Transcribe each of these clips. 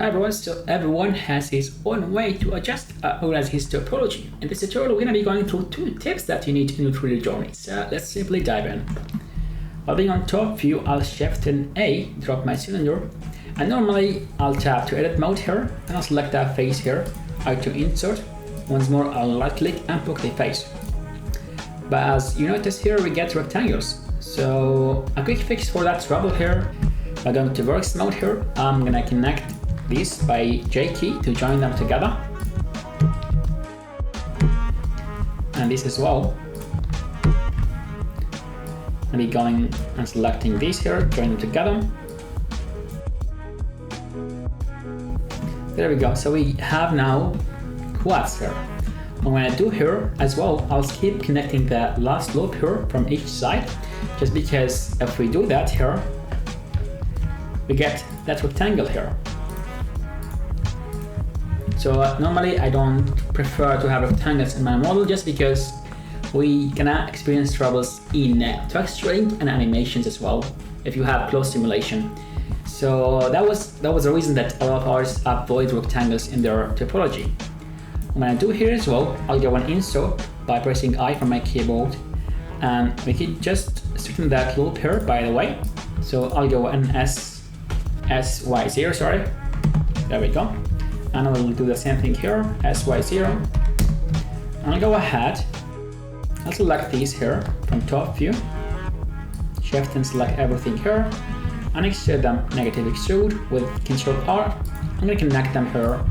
Hi everyone, so everyone has his own way to adjust organize his topology. In this tutorial, we're going to be going through 2 tips that you need to know through your journey. So let's simply dive in. While being on top view, I'll shift in A, drop my cylinder, and normally I'll tap to edit mode here, and I'll select that face here, to insert. Once more, I'll right click and pick the face. But as you notice here, we get rectangles. So a quick fix for that trouble here, by going to works mode here, I'm going to connect these by J key to join them together, and this as well. I'll be going and selecting these here, join them together. There we go, so we have now quads here. And when I do here as well, I'll keep connecting the last loop here from each side, just because if we do that here, we get that rectangle here. So normally I don't prefer to have rectangles in my model, just because we can experience troubles in texturing and animations as well if you have close simulation. So that was the reason that a lot of artists avoid rectangles in their topology. When I do here as well, I'll go and insert by pressing I from my keyboard, and we can just straighten that loop here, by the way. So I'll go and SY0, sorry. There we go. And I will do the same thing here, SY0. And I'll go ahead, I'll select these here from top view, shift and select everything here, and extrude them negative extrude with Ctrl R. I'm going to connect them here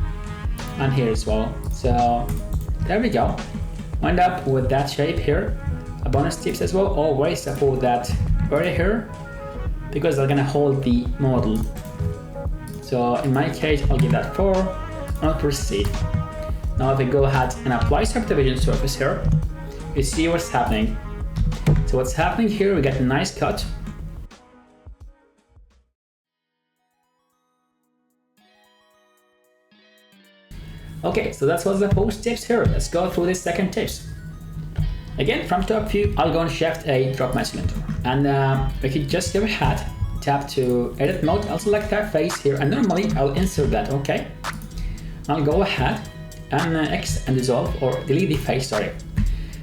and here as well. So there we go. Wind up with that shape here. A bonus tips as well, always support that area here, because they're going to hold the model. So in my case, I'll give that 4. I'll proceed. Now if I go ahead and apply subdivision surface here, you see what's happening. So what's happening here, we get a nice cut. Okay, so that was the first tips here. Let's go through the second tips. Again, from top view, I'll go and shift A, drop my cylinder. And we can just go ahead, tap to edit mode, I'll select that face here, and normally I'll insert that, okay? I'll go ahead and X and dissolve or delete the face, sorry.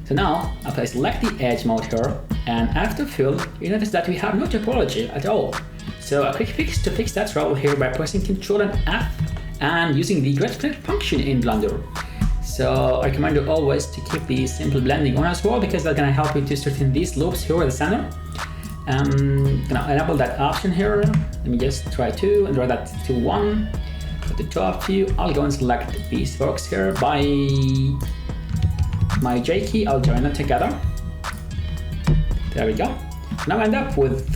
So now, if I select the edge mode here, and after fill, you notice that we have no topology at all. So a quick fix to fix that trouble here by pressing Ctrl and F and using the grid split function in Blender. So I recommend you always to keep the simple blending on as well, because they're gonna help you to straighten these loops here at the center. Gonna enable that option here. Let me just try to and draw that to 1. At the top view, I'll go and select these works here by my J key. I'll join them together. There we go. Now I end up with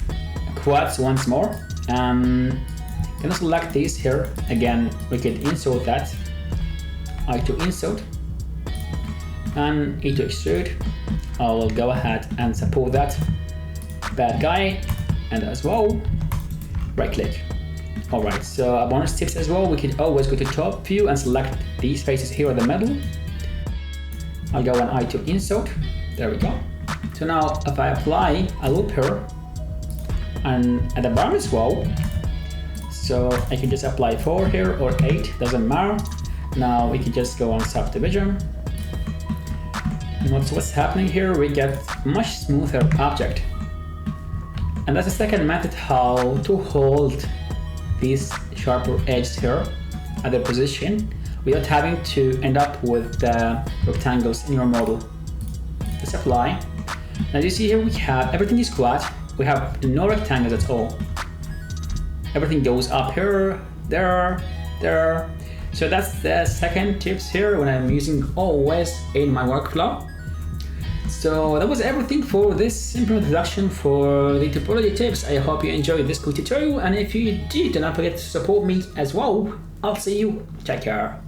quads once more. Gonna select these here. Again, we can insert that. I to insert and E to extrude. I will go ahead and support that bad guy, and as well right click. Alright, so bonus tips as well, we can always go to top view and select these faces here in the middle. I'll go and I to insert. There we go. So now if I apply a loop here and at the bottom as well, so I can just apply 4 here or 8, doesn't matter. Now we can just go on subdivision. And what's happening here, we get much smoother object. And that's the second method how to hold these sharper edges here at their position without having to end up with the rectangles in your model. Let's apply. As you see here, we have everything is flat. We have no rectangles at all. Everything goes up here, there, there. So that's the second tips here when I'm using always in my workflow. So that was everything for this simple introduction for the topology tips. I hope you enjoyed this quick tutorial, and if you did, do not forget to support me as well. I'll see you. Take care.